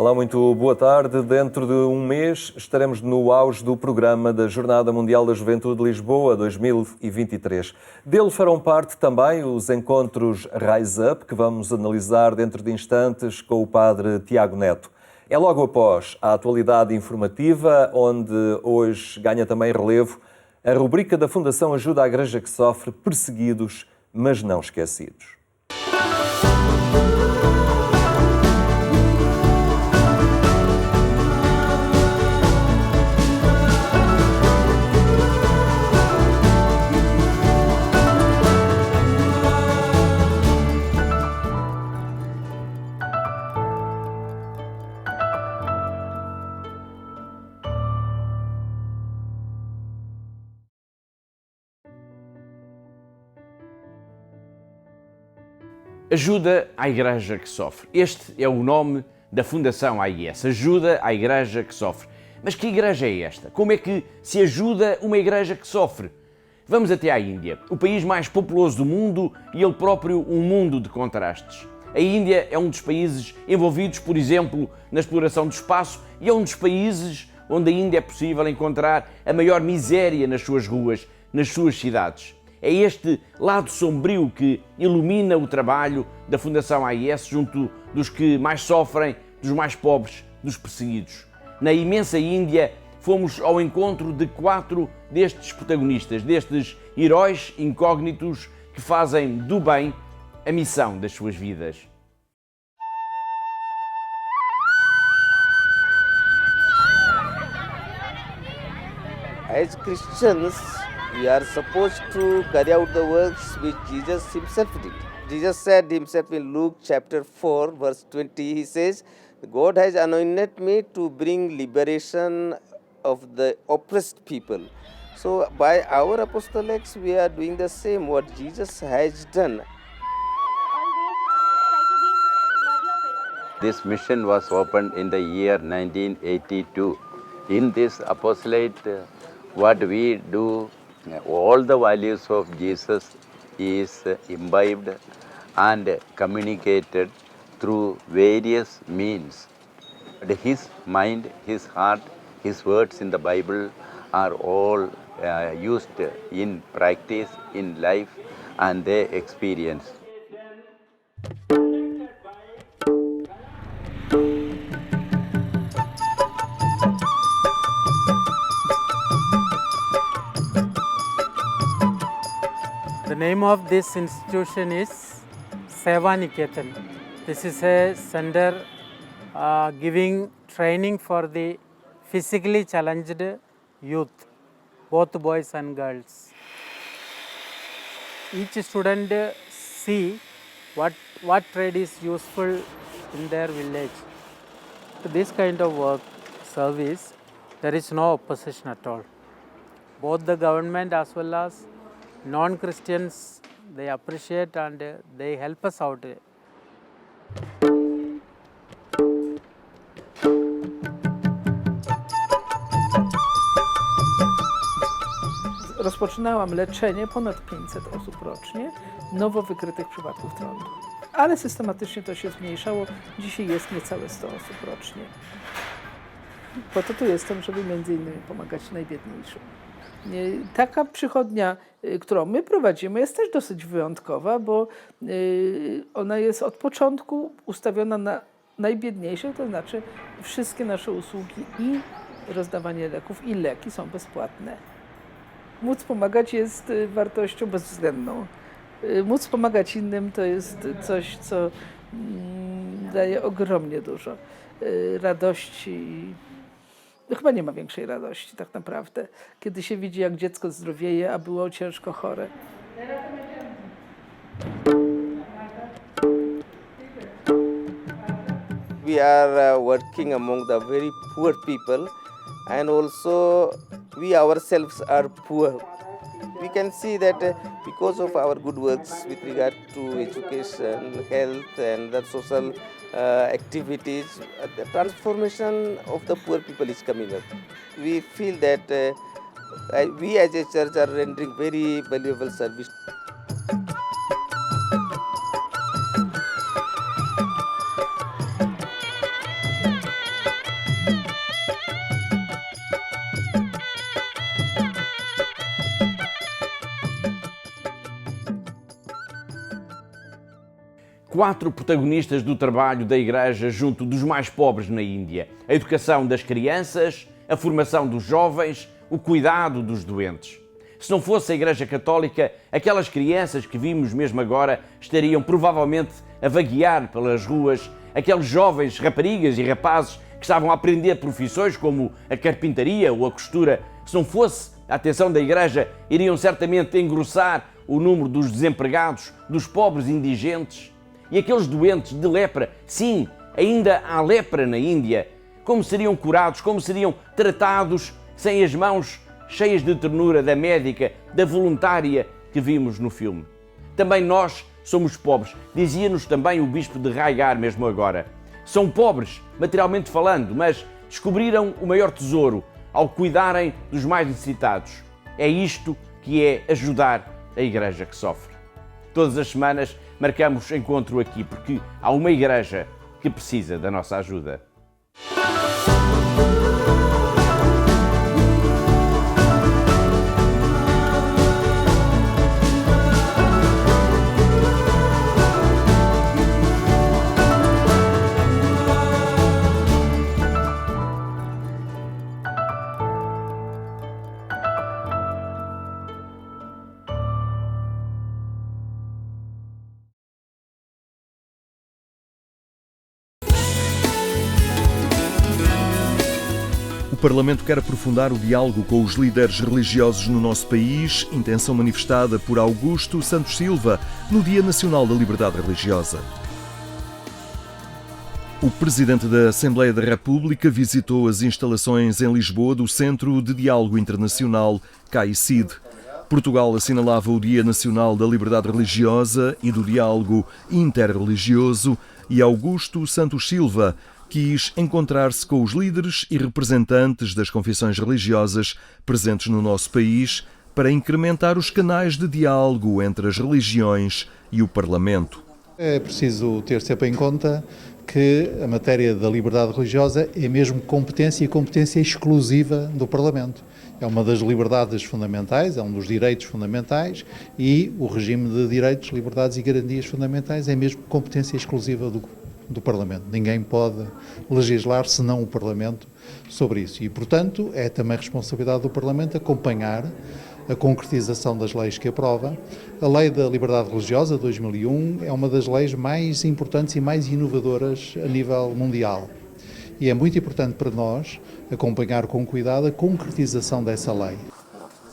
Olá, muito boa tarde. Dentro de um mês estaremos no auge do programa da Jornada Mundial da Juventude de Lisboa 2023. Dele farão parte também os encontros Rise Up, que vamos analisar dentro de instantes com o padre Tiago Neto. É logo após a atualidade informativa, onde hoje ganha também relevo a rubrica da Fundação Ajuda à Igreja que Sofre, Perseguidos, mas não esquecidos. Ajuda à Igreja que Sofre. Este é o nome da Fundação AIS, Ajuda à Igreja que Sofre. Mas que igreja é esta? Como é que se ajuda uma igreja que sofre? Vamos até à Índia, o país mais populoso do mundo e ele próprio um mundo de contrastes. A Índia é um dos países envolvidos, por exemplo, na exploração do espaço e é um dos países onde ainda é possível encontrar a maior miséria nas suas ruas, nas suas cidades. É este lado sombrio que ilumina o trabalho da Fundação AIS junto dos que mais sofrem, dos mais pobres, dos perseguidos. Na imensa Índia, fomos ao encontro de 4 destes protagonistas, destes heróis incógnitos que fazem do bem a missão das suas vidas. As Christians, we are supposed to carry out the works which Jesus himself did. Jesus said himself in Luke chapter 4 verse 20, he says, God has anointed me to bring liberation of the oppressed people. So by our apostolates we are doing the same what Jesus has done. This mission was opened in the year 1982. In this apostolate, what we do, all the values of Jesus is imbibed and communicated through various means. His mind, his heart, his words in the Bible are all used in practice, in life, and their experience. The name of this institution is Seva Niketan. This is a center giving training for the physically challenged youth, both boys and girls. Each student see what trade is useful in their village. To this kind of work, service, there is no opposition at all. Both the government as well as non-Christians, they appreciate and they help us out. Rozpoczynałam leczenie ponad 500 osób rocznie, nowo wykrytych przypadków trądu. Ale systematycznie to się zmniejszało. Dzisiaj jest niecałe 100 osób rocznie. Po to tu jestem, żeby między innymi pomagać najbiedniejszym. Taka przychodnia, którą my prowadzimy, jest też dosyć wyjątkowa, bo ona jest od początku ustawiona na najbiedniejszych, to znaczy wszystkie nasze usługi i rozdawanie leków i leki są bezpłatne. Móc pomagać jest wartością bezwzględną. Móc pomagać innym to jest coś, co daje ogromnie dużo radości. Chyba nie ma większej radości tak naprawdę, kiedy się widzi, jak dziecko zdrowieje, a było ciężko chore. We are working among the very poor people, and also we ourselves are poor. We can see that because of our good works with regard to education, health and the social activities, the transformation of the poor people is coming up. We feel that we as a church are rendering very valuable service. 4 protagonistas do trabalho da Igreja junto dos mais pobres na Índia: a educação das crianças, a formação dos jovens, o cuidado dos doentes. Se não fosse a Igreja Católica, aquelas crianças que vimos mesmo agora estariam provavelmente a vaguear pelas ruas, aqueles jovens raparigas e rapazes que estavam a aprender profissões como a carpintaria ou a costura. Se não fosse a atenção da Igreja, iriam certamente engrossar o número dos desempregados, dos pobres indigentes. E aqueles doentes de lepra, sim, ainda há lepra na Índia. Como seriam curados, como seriam tratados sem as mãos cheias de ternura da médica, da voluntária que vimos no filme? Também nós somos pobres, dizia-nos também o bispo de Raigar mesmo agora. São pobres, materialmente falando, mas descobriram o maior tesouro ao cuidarem dos mais necessitados. É isto que é ajudar a Igreja que sofre. Todas as semanas marcamos encontro aqui porque há uma Igreja que precisa da nossa ajuda. O Parlamento quer aprofundar o diálogo com os líderes religiosos no nosso país, intenção manifestada por Augusto Santos Silva no Dia Nacional da Liberdade Religiosa. O Presidente da Assembleia da República visitou as instalações em Lisboa do Centro de Diálogo Internacional CAICID. Portugal assinalava o Dia Nacional da Liberdade Religiosa e do Diálogo Interreligioso e Augusto Santos Silva quis encontrar-se com os líderes e representantes das confissões religiosas presentes no nosso país para incrementar os canais de diálogo entre as religiões e o Parlamento. É preciso ter sempre em conta que a matéria da liberdade religiosa é mesmo competência e competência exclusiva do Parlamento. É uma das liberdades fundamentais, é um dos direitos fundamentais e o regime de direitos, liberdades e garantias fundamentais é mesmo competência exclusiva do Parlamento. Ninguém pode legislar senão o Parlamento sobre isso. E, portanto, é também responsabilidade do Parlamento acompanhar a concretização das leis que aprova. A Lei da Liberdade Religiosa, 2001, é uma das leis mais importantes e mais inovadoras a nível mundial. E é muito importante para nós acompanhar com cuidado a concretização dessa lei.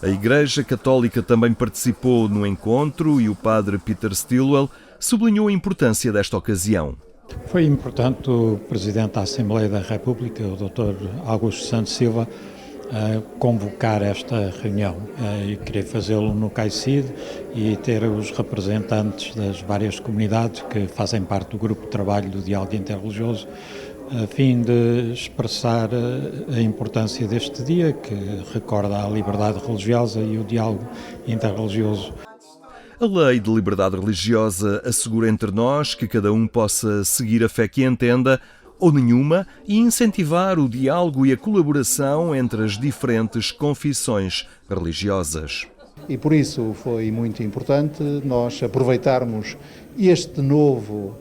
A Igreja Católica também participou no encontro e o padre Peter Stilwell sublinhou a importância desta ocasião. Foi importante o Presidente da Assembleia da República, o Dr. Augusto Santos Silva, convocar esta reunião e querer fazê-lo no CAICID e ter os representantes das várias comunidades que fazem parte do grupo de trabalho do diálogo interreligioso, a fim de expressar a importância deste dia, que recorda a liberdade religiosa e o diálogo interreligioso. A Lei de Liberdade Religiosa assegura entre nós que cada um possa seguir a fé que entenda, ou nenhuma, e incentivar o diálogo e a colaboração entre as diferentes confissões religiosas. E por isso foi muito importante nós aproveitarmos este novo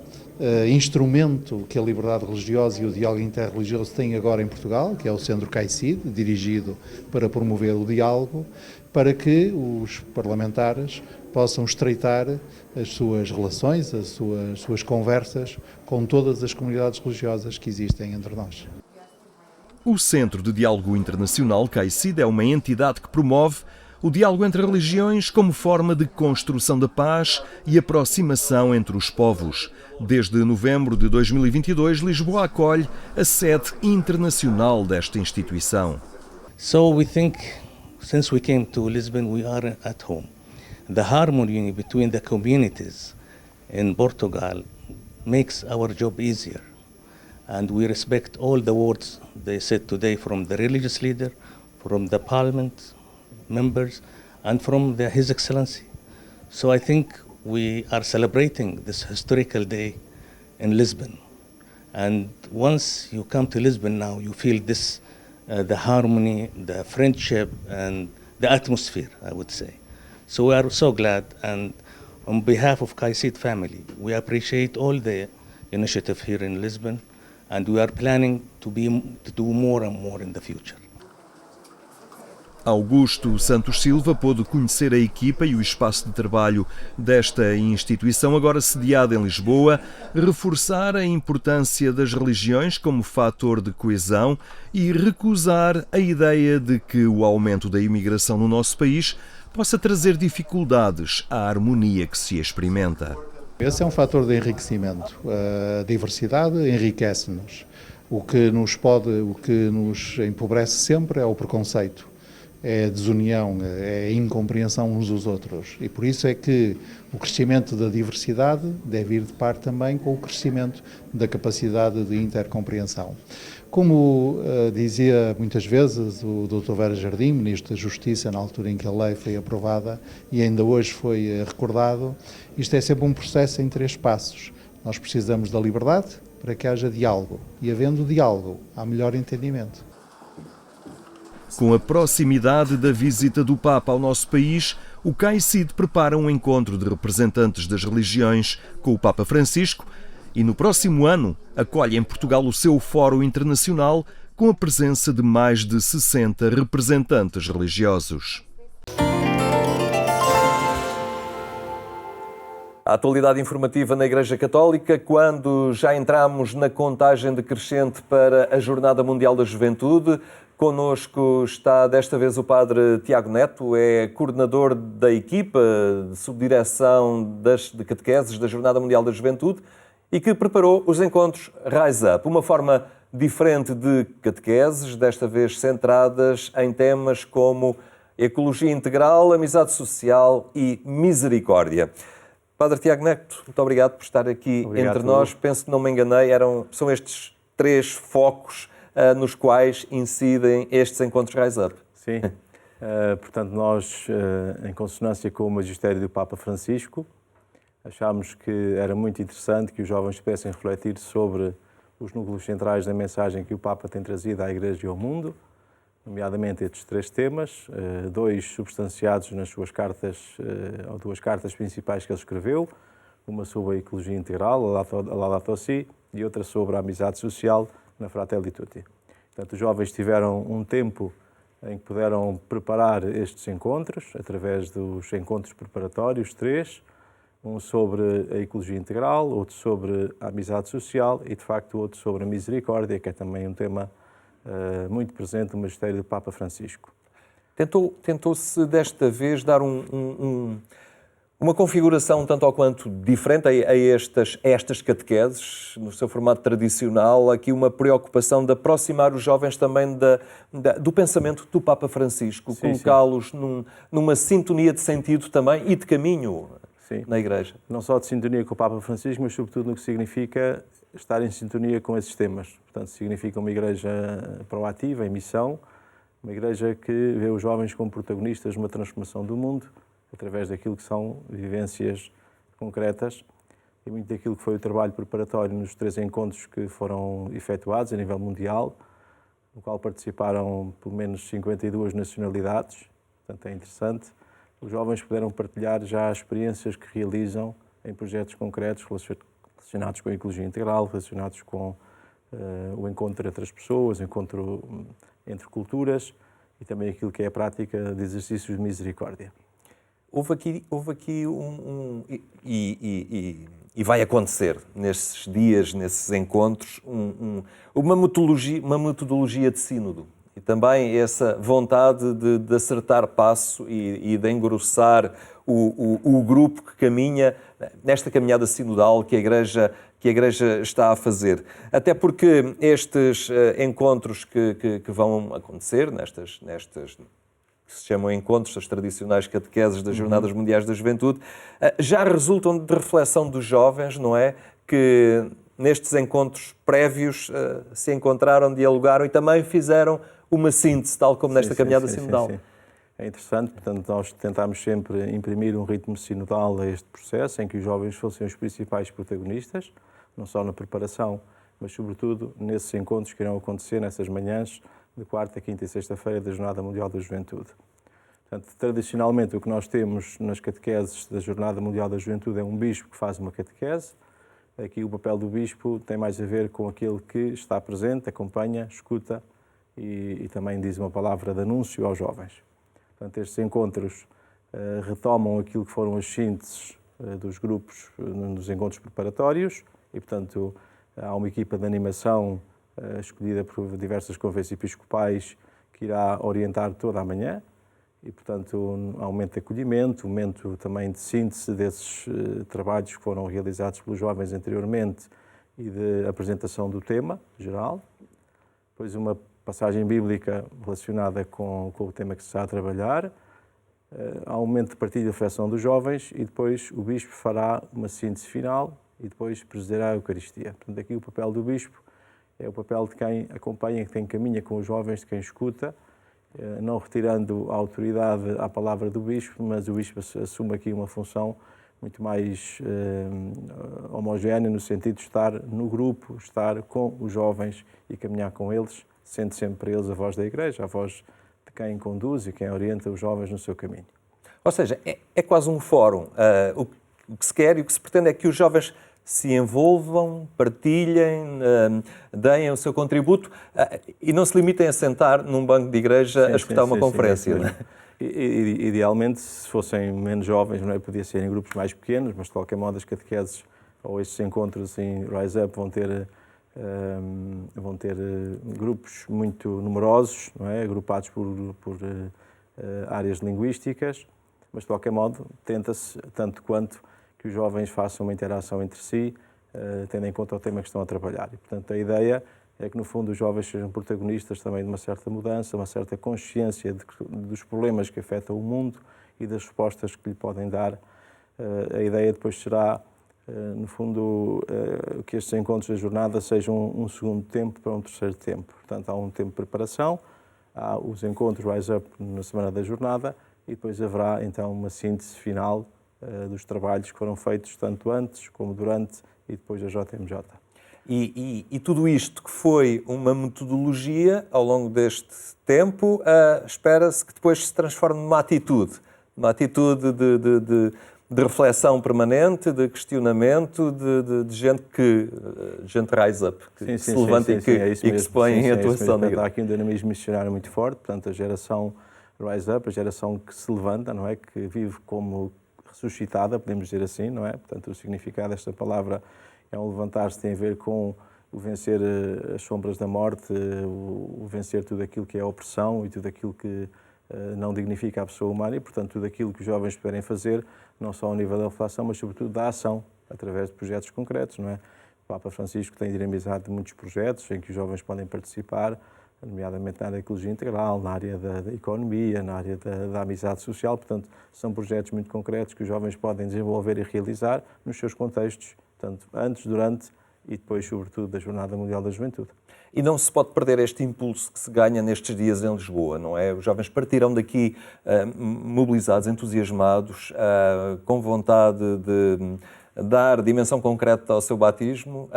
instrumento que a liberdade religiosa e o diálogo interreligioso têm agora em Portugal, que é o Centro CAICID, dirigido para promover o diálogo, para que os parlamentares possam estreitar as suas relações, as suas conversas com todas as comunidades religiosas que existem entre nós. O Centro de Diálogo Internacional, CAICID, é uma entidade que promove o diálogo entre religiões como forma de construção da paz e aproximação entre os povos. Desde novembro de 2022, Lisboa acolhe a sede internacional desta instituição. So we think, since we came to Lisbon, we are at home. The harmony between the communities in Portugal makes our job easier. And we respect all the words they said today from the religious leader, from the parliament members, and from His Excellency. So I think we are celebrating this historical day in Lisbon. And once you come to Lisbon now, you feel this, the harmony, the friendship, and the atmosphere, I would say. So we are so glad, and on behalf of CAICID family, we appreciate all the initiative here in Lisbon, and we are planning to do more and more in the future. Augusto Santos Silva pôde conhecer a equipa e o espaço de trabalho desta instituição, agora sediada em Lisboa, reforçar a importância das religiões como fator de coesão e recusar a ideia de que o aumento da imigração no nosso país possa trazer dificuldades à harmonia que se experimenta. Esse é um fator de enriquecimento. A diversidade enriquece-nos. O que nos empobrece sempre é o preconceito. É a desunião, é a incompreensão uns dos outros. E por isso é que o crescimento da diversidade deve ir de par também com o crescimento da capacidade de intercompreensão. Como dizia muitas vezes o Dr. Vera Jardim, Ministro da Justiça, na altura em que a lei foi aprovada e ainda hoje foi recordado, isto é sempre um processo em 3 passos. Nós precisamos da liberdade para que haja diálogo. E havendo diálogo, há melhor entendimento. Com a proximidade da visita do Papa ao nosso país, o CAICID prepara um encontro de representantes das religiões com o Papa Francisco e no próximo ano acolhe em Portugal o seu Fórum Internacional com a presença de mais de 60 representantes religiosos. A atualidade informativa na Igreja Católica, quando já entramos na contagem decrescente para a Jornada Mundial da Juventude. Connosco está desta vez o Padre Tiago Neto, é coordenador da equipa de subdireção de catequeses da Jornada Mundial da Juventude e que preparou os encontros Rise Up, uma forma diferente de catequeses, desta vez centradas em temas como ecologia integral, amizade social e misericórdia. Padre Tiago Neto, muito obrigado por estar aqui entre nós. Penso que não me enganei, são estes 3 focos nos quais incidem estes encontros Rise Up. Sim, portanto nós, em consonância com o magistério do Papa Francisco, achámos que era muito interessante que os jovens pudessem refletir sobre os núcleos centrais da mensagem que o Papa tem trazido à Igreja e ao mundo, nomeadamente estes 3 temas, 2 substanciados nas suas cartas, ou 2 cartas principais que ele escreveu, uma sobre a ecologia integral, a Laudato Si, e outra sobre a amizade social, na Fratelli Tutti. Portanto, os jovens tiveram um tempo em que puderam preparar estes encontros, através dos encontros preparatórios, 3, um sobre a ecologia integral, outro sobre a amizade social e, de facto, outro sobre a misericórdia, que é também um tema muito presente no magistério do Papa Francisco. Tentou-se desta vez dar uma configuração tanto ou quanto diferente a estas catequeses, no seu formato tradicional, aqui uma preocupação de aproximar os jovens também do pensamento do Papa Francisco, colocá-los numa sintonia de sentido também e de caminho na Igreja. Não só de sintonia com o Papa Francisco, mas sobretudo no que significa estar em sintonia com esses temas. Portanto, significa uma Igreja proativa, em missão, uma Igreja que vê os jovens como protagonistas de uma transformação do mundo, através daquilo que são vivências concretas e muito daquilo que foi o trabalho preparatório nos 3 encontros que foram efetuados a nível mundial, no qual participaram pelo menos 52 nacionalidades. Portanto, é interessante. Os jovens puderam partilhar já as experiências que realizam em projetos concretos relacionados com a ecologia integral, relacionados com o encontro entre as pessoas, o encontro entre culturas e também aquilo que é a prática de exercícios de misericórdia. Houve aqui e vai acontecer nesses dias, nesses encontros, uma metodologia de sínodo. E também essa vontade de acertar passo e de engrossar o grupo que caminha nesta caminhada sinodal que a Igreja está a fazer. Até porque estes encontros que vão acontecer, nestas que se chamam encontros, as tradicionais catequeses das Jornadas Mundiais da Juventude, já resultam de reflexão dos jovens, não é? Que nestes encontros prévios se encontraram, dialogaram e também fizeram uma síntese, tal como nesta caminhada sinodal. Sim. É interessante, portanto, nós tentámos sempre imprimir um ritmo sinodal a este processo, em que os jovens fossem os principais protagonistas, não só na preparação, mas sobretudo nesses encontros que irão acontecer nessas manhãs de quarta, quinta e sexta-feira da Jornada Mundial da Juventude. Portanto, tradicionalmente, o que nós temos nas catequeses da Jornada Mundial da Juventude é um bispo que faz uma catequese. Aqui o papel do bispo tem mais a ver com aquele que está presente, acompanha, escuta e também diz uma palavra de anúncio aos jovens. Portanto, estes encontros retomam aquilo que foram as sínteses dos grupos nos encontros preparatórios e, portanto, há uma equipa de animação escolhida por diversas conferências episcopais que irá orientar toda a manhã. E, portanto, há um momento de acolhimento, um momento também de síntese desses trabalhos que foram realizados pelos jovens anteriormente e de apresentação do tema geral. Depois uma passagem bíblica relacionada com o tema que se está a trabalhar. Há um momento de partilha e reflexão dos jovens e depois o bispo fará uma síntese final e depois presidirá a Eucaristia. Portanto, aqui o papel do bispo é o papel de quem acompanha, de quem caminha com os jovens, de quem escuta, não retirando a autoridade à palavra do bispo, mas o bispo assume aqui uma função muito mais homogénea, no sentido de estar no grupo, estar com os jovens e caminhar com eles, sendo sempre eles a voz da Igreja, a voz de quem conduz e quem orienta os jovens no seu caminho. Ou seja, é quase um fórum. O que se quer e o que se pretende é que os jovens se envolvam, partilhem, deem o seu contributo e não se limitem a sentar num banco de igreja a escutar uma conferência. Sim. Não é? Idealmente, se fossem menos jovens, não é? Podia ser em grupos mais pequenos, mas de qualquer modo as catequeses ou estes encontros em Rise Up vão ter grupos muito numerosos, não é? Agrupados por áreas linguísticas, mas de qualquer modo tenta-se tanto quanto que os jovens façam uma interação entre si, tendo em conta o tema que estão a trabalhar. E, portanto, a ideia é que, no fundo, os jovens sejam protagonistas também de uma certa mudança, uma certa consciência dos problemas que afetam o mundo e das respostas que lhe podem dar. A ideia depois será, no fundo, que estes encontros da jornada sejam um segundo tempo para um terceiro tempo. Portanto, há um tempo de preparação, há os encontros Rise Up na semana da jornada e depois haverá, então, uma síntese final dos trabalhos que foram feitos tanto antes como durante e depois da JMJ. E tudo isto que foi uma metodologia ao longo deste tempo, espera-se que depois se transforme numa atitude de reflexão permanente, de questionamento, de gente rise up, que se levanta e que se põe em atuação na igreja. Há aqui um dinamismo missionário muito forte, portanto a geração rise up, a geração que se levanta, não é, que vive como ressuscitada, podemos dizer assim, não é? Portanto, o significado desta palavra é um levantar-se, tem a ver com o vencer as sombras da morte, o vencer tudo aquilo que é opressão e tudo aquilo que não dignifica a pessoa humana e, portanto, tudo aquilo que os jovens puderem fazer, não só ao nível da reflexão, mas sobretudo da ação, através de projetos concretos, não é? O Papa Francisco tem dinamizado muitos projetos em que os jovens podem participar, nomeadamente na área da ecologia integral, na área da economia, na área da amizade social. Portanto, são projetos muito concretos que os jovens podem desenvolver e realizar nos seus contextos, tanto antes, durante e depois, sobretudo, da Jornada Mundial da Juventude. E não se pode perder este impulso que se ganha nestes dias em Lisboa, não é? Os jovens partirão daqui mobilizados, entusiasmados, com vontade de dar dimensão concreta ao seu batismo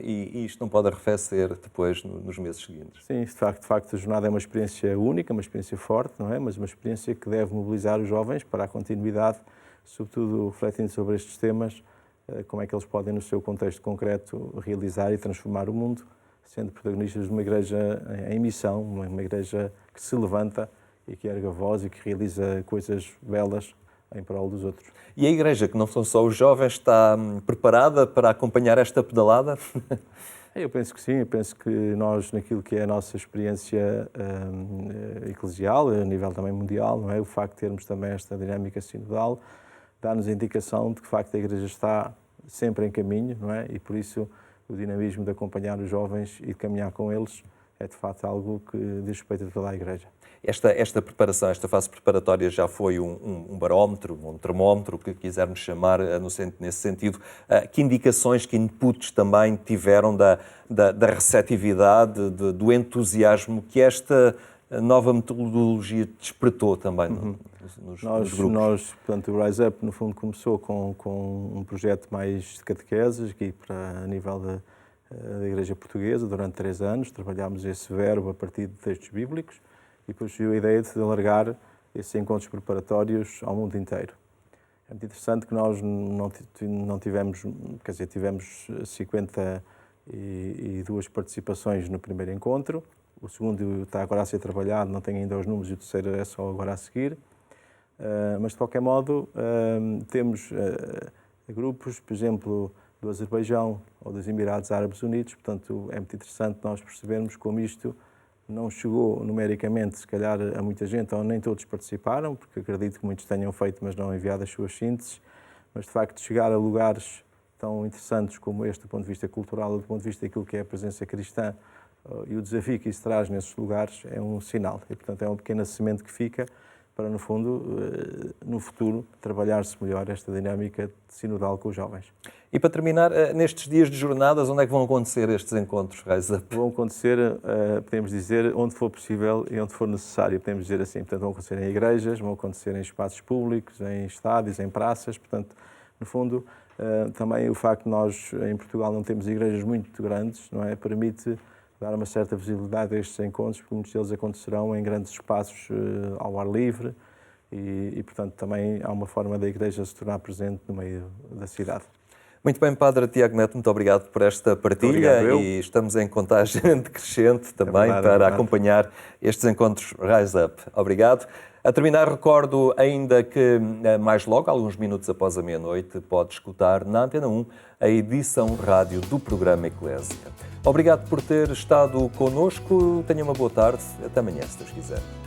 e isto não pode arrefecer depois nos meses seguintes. Sim, de facto a jornada é uma experiência única, uma experiência forte, não é? Mas uma experiência que deve mobilizar os jovens para a continuidade, sobretudo refletindo sobre estes temas, como é que eles podem, no seu contexto concreto, realizar e transformar o mundo, sendo protagonistas de uma igreja em missão, uma igreja que se levanta e que ergue a voz e que realiza coisas belas em prol dos outros. E a Igreja, que não são só os jovens, está preparada para acompanhar esta pedalada? Eu penso que sim, eu penso que nós, naquilo que é a nossa experiência eclesial, a nível também mundial, não é? O facto de termos também esta dinâmica sinodal, dá-nos a indicação de que, de facto, a Igreja está sempre em caminho, não é? E por isso o dinamismo de acompanhar os jovens e de caminhar com eles é, de facto, algo que diz respeito a toda a Igreja. Esta preparação, esta fase preparatória já foi um barómetro, um termómetro, o que quisermos chamar nesse sentido. Que indicações, que inputs também tiveram da receptividade, do entusiasmo que esta nova metodologia despertou também nos grupos? Portanto, o Rise Up, no fundo, começou com um projeto mais de catequeses, aqui a nível da Igreja Portuguesa, durante 3 anos. Trabalhámos esse verbo a partir de textos bíblicos. E depois surgiu a ideia de alargar esses encontros preparatórios ao mundo inteiro. É muito interessante que nós não tivemos, quer dizer, tivemos 52 participações no primeiro encontro, o segundo está agora a ser trabalhado, não tem ainda os números, e o terceiro é só agora a seguir. Mas, de qualquer modo, temos grupos, por exemplo, do Azerbaijão ou dos Emirados Árabes Unidos, portanto, é muito interessante nós percebermos como isto não chegou numericamente, se calhar, a muita gente, ou nem todos participaram, porque acredito que muitos tenham feito, mas não enviado as suas sínteses, mas, de facto, chegar a lugares tão interessantes como este, do ponto de vista cultural, do ponto de vista daquilo que é a presença cristã e o desafio que isso traz nesses lugares, é um sinal. E, portanto, é uma pequena semente que fica para, no fundo, no futuro, trabalhar-se melhor esta dinâmica sinodal com os jovens. E para terminar, nestes dias de jornadas, onde é que vão acontecer estes encontros, Rise Up? Vão acontecer, podemos dizer, onde for possível e onde for necessário, podemos dizer assim. Portanto, vão acontecer em igrejas, vão acontecer em espaços públicos, em estádios, em praças. Portanto, no fundo, também o facto de nós, em Portugal, não temos igrejas muito grandes, não é? Permite dar uma certa visibilidade a estes encontros, porque muitos deles acontecerão em grandes espaços ao ar livre e, portanto, também há uma forma da Igreja se tornar presente no meio da cidade. Muito bem, Padre Tiago Neto, muito obrigado por esta partilha e estamos em contagem decrescente também para acompanhar estes encontros Rise Up. Obrigado. A terminar, recordo ainda que mais logo, alguns minutos após a meia-noite, pode escutar na Antena 1 a edição rádio do programa Eclésia. Obrigado por ter estado connosco. Tenha uma boa tarde. Até amanhã, se Deus quiser.